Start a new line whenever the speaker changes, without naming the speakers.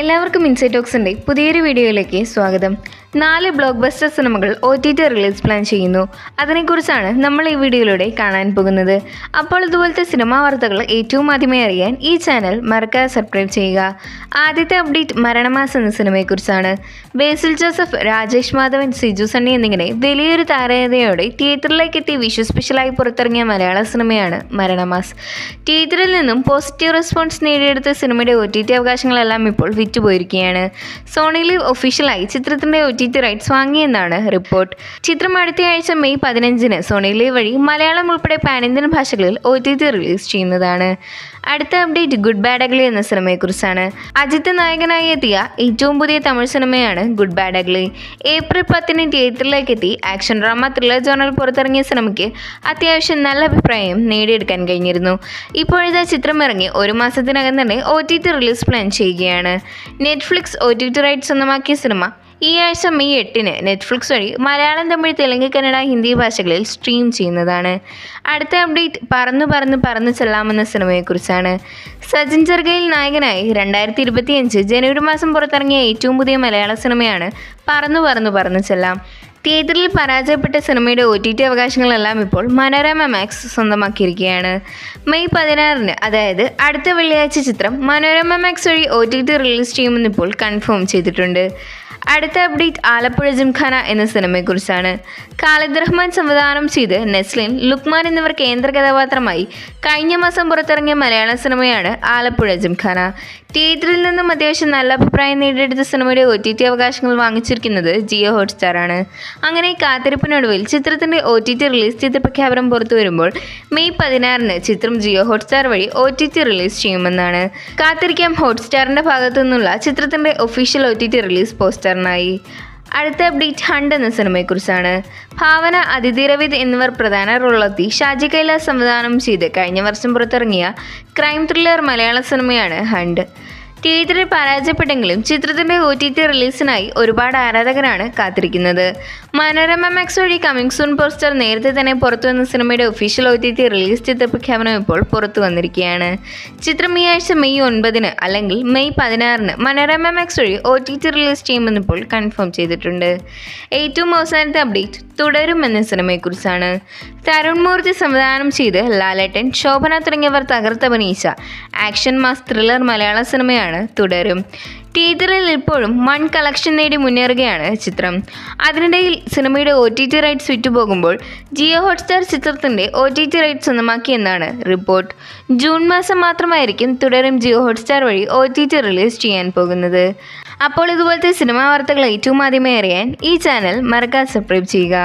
എല്ലാവർക്കും ഇൻസൈറ്റ് ടോക്സിൻ്റെ പുതിയൊരു വീഡിയോയിലേക്ക് സ്വാഗതം. 4 ബ്ലോക്ക് ബസ്റ്റർ സിനിമകൾ OTT റിലീസ് പ്ലാൻ ചെയ്യുന്നു. അതിനെക്കുറിച്ചാണ് നമ്മൾ ഈ വീഡിയോയിലൂടെ കാണാൻ പോകുന്നത്. അപ്പോൾ ഇതുപോലത്തെ സിനിമാ വാർത്തകൾ ഏറ്റവും ആദ്യമേ അറിയാൻ ഈ ചാനൽ മറക്കാതെ സബ്സ്ക്രൈബ് ചെയ്യുക. ആദ്യത്തെ അപ്ഡേറ്റ് മരണമാസ് എന്ന സിനിമയെക്കുറിച്ചാണ്. ബേസിൽ ജോസഫ്, രാജേഷ് മാധവൻ, സിജു സണ്ണി എന്നിങ്ങനെ വലിയൊരു താരതയോടെ തിയേറ്ററിലേക്ക് എത്തി വിഷു സ്പെഷ്യലായി പുറത്തിറങ്ങിയ മലയാള സിനിമയാണ് മരണമാസ്. തിയേറ്ററിൽ നിന്നും പോസിറ്റീവ് റെസ്പോൺസ് നേടിയെടുത്ത സിനിമയുടെ OTT അവകാശങ്ങളെല്ലാം ഇപ്പോൾ വിറ്റുപോയിരിക്കുകയാണ്. സോണി ലീവ് ഒഫീഷ്യലായി ചിത്രത്തിൻ്റെ OTT റൈറ്റ്സ് വാങ്ങിയെന്നാണ് റിപ്പോർട്ട്. ചിത്രം അടുത്തയാഴ്ച മെയ് 15-ന് സോണി ലീവ് വഴി മലയാളം ഉൾപ്പെടെ പാൻ ഇന്ത്യൻ ഭാഷകളിൽ OTT റിലീസ് ചെയ്യുന്നതാണ്. അടുത്ത അപ്ഡേറ്റ് ഗുഡ് ബാഡ് അഗ്ലി എന്ന സിനിമയെക്കുറിച്ചാണ്. അജിത്ത് നായകനായി എത്തിയ ഏറ്റവും പുതിയ തമിഴ് സിനിമയാണ് ഗുഡ് ബാഡ് അഗ്ലി. ഏപ്രിൽ 10-ന് തിയേറ്ററിലേക്ക് എത്തി ആക്ഷൻ ഡ്രാമ ത്രില്ലർ ജോണറിൽ പുറത്തിറങ്ങിയ സിനിമയ്ക്ക് അത്യാവശ്യം നല്ല അഭിപ്രായം നേടിയെടുക്കാൻ കഴിഞ്ഞിരുന്നു. ഇപ്പോഴത്തെ ചിത്രം ഇറങ്ങി ഒരു മാസത്തിനകം തന്നെ OTT റിലീസ് പ്ലാൻ ചെയ്യുകയാണ്. നെറ്റ്ഫ്ലിക്സ് OTT റൈറ്റ്സ് സ്വന്തമാക്കിയ സിനിമ ഈ ആഴ്ച മെയ് 8-ന് നെറ്റ്ഫ്ലിക്സ് വഴി മലയാളം, തമിഴ്, തെലുങ്ക്, കന്നഡ, ഹിന്ദി ഭാഷകളിൽ സ്ട്രീം ചെയ്യുന്നതാണ്. അടുത്ത അപ്ഡേറ്റ് പറന്നു ചെല്ലാമെന്ന സിനിമയെക്കുറിച്ചാണ്. സജിൻ ചെറുകയിൽ നായകനായി 2025 ജനുവരി മാസം പുറത്തിറങ്ങിയ ഏറ്റവും പുതിയ മലയാള സിനിമയാണ് പറന്നു ചെല്ലാം. തിയേറ്ററിൽ പരാജയപ്പെട്ട സിനിമയുടെ OTT അവകാശങ്ങളെല്ലാം ഇപ്പോൾ മനോരമ മാക്സ് സ്വന്തമാക്കിയിരിക്കുകയാണ്. മെയ് 16-ന് അതായത് അടുത്ത വെള്ളിയാഴ്ച ചിത്രം മനോരമ മാക്സ് വഴി OTT റിലീസ് ചെയ്യുമെന്ന് ഇപ്പോൾ കൺഫേം ചെയ്തിട്ടുണ്ട്. അടുത്ത അപ്ഡേറ്റ് ആലപ്പുഴ ജിംഖാന എന്ന സിനിമയെക്കുറിച്ചാണ്. ഖാലിദ് റഹ്മാൻ സംവിധാനം ചെയ്ത് നെസ്ലിൻ, ലുക്മാൻ എന്നിവർ കേന്ദ്ര കഥാപാത്രമായി കഴിഞ്ഞ മാസം പുറത്തിറങ്ങിയ മലയാള സിനിമയാണ് ആലപ്പുഴ ജിംഖാന. തിയേറ്ററിൽ നിന്നും അത്യാവശ്യം നല്ല അഭിപ്രായം നേടിയെടുത്ത സിനിമയുടെ OTT അവകാശങ്ങൾ വാങ്ങിച്ചിരിക്കുന്നത് ജിയോ ഹോട്ട്സ്റ്റാർ ആണ്. അങ്ങനെ കാത്തിരിപ്പിനൊടുവിൽ ചിത്രത്തിൻ്റെ OTT റിലീസ് ചെയ്ത പ്രഖ്യാപനം പുറത്തു വരുമ്പോൾ മെയ് 16-ന് ചിത്രം ജിയോ ഹോട്ട്സ്റ്റാർ വഴി OTT റിലീസ് ചെയ്യുമെന്നാണ്. കാത്തിരിക്കാം ഹോട്ട്സ്റ്റാറിൻ്റെ ഭാഗത്തു നിന്നുള്ള ചിത്രത്തിൻ്റെ ഒഫീഷ്യൽ OTT റിലീസ് പോസ്റ്ററിനായി. അടുത്ത അപ്ഡേറ്റ് ഹണ്ട് എന്ന സിനിമയെക്കുറിച്ചാണ്. ഭാവന, അതിഥി രവിദ് എന്നിവർ പ്രധാന റോളെത്തി ഷാജി കൈലാസ് സംവിധാനം ചെയ്ത് കഴിഞ്ഞ വർഷം പുറത്തിറങ്ങിയ ക്രൈം ത്രില്ലർ മലയാള സിനിമയാണ് ഹണ്ട്. തിയേറ്ററിൽ പരാജയപ്പെട്ടെങ്കിലും ചിത്രത്തിൻ്റെ OTT റിലീസിനായി ഒരുപാട് ആരാധകരാണ് കാത്തിരിക്കുന്നത്. മനോരമ മാക്സ് വഴി കമ്മിങ് സൂൺ പോസ്റ്റർ നേരത്തെ തന്നെ പുറത്തുവന്ന സിനിമയുടെ ഒഫീഷ്യൽ OTT റിലീസ് ചെയ്ത പ്രഖ്യാപനം ഇപ്പോൾ പുറത്തു വന്നിരിക്കുകയാണ്. ചിത്രം ഈ ആഴ്ച മെയ് 9-ന് അല്ലെങ്കിൽ മെയ് 16-ന് മനോരമ മാക്സ് വഴി OTT റിലീസ് ചെയ്യുമെന്ന് ഇപ്പോൾ കൺഫേം ചെയ്തിട്ടുണ്ട്. ഏറ്റവും അവസാനത്തെ അപ്ഡേറ്റ് തുടരും എന്ന സിനിമയെക്കുറിച്ചാണ്. തരുൺ മൂർത്തി സംവിധാനം ചെയ്ത് ലാലേട്ടൻ, ശോഭന തുടങ്ങിയവർ തകർത്തഭിനയിച്ച ആക്ഷൻ മാസ് ത്രില്ലർ മലയാള സിനിമയാണ് തുടരും. തിയേറ്ററിൽ ഇപ്പോഴും വൻ കളക്ഷൻ നേടി മുന്നേറുകയാണ് ചിത്രം. അതിനിടയിൽ സിനിമയുടെ OTT റൈറ്റ്സ് വിറ്റുപോകുമ്പോൾ ജിയോ ഹോട്ട്സ്റ്റാർ ചിത്രത്തിൻ്റെ OTT റൈറ്റ്സ് സ്വന്തമാക്കിയെന്നാണ് റിപ്പോർട്ട്. ജൂൺ മാസം മാത്രമായിരിക്കും തുടരും ജിയോ ഹോട്ട്സ്റ്റാർ വഴി OTT റിലീസ് ചെയ്യാൻ പോകുന്നത്. അപ്പോൾ ഇതുപോലത്തെ സിനിമാ വാർത്തകൾ ഏറ്റവും ആദ്യമേ അറിയാൻ ഈ ചാനൽ മറക്കാതെ സബ്സ്ക്രൈബ് ചെയ്യുക.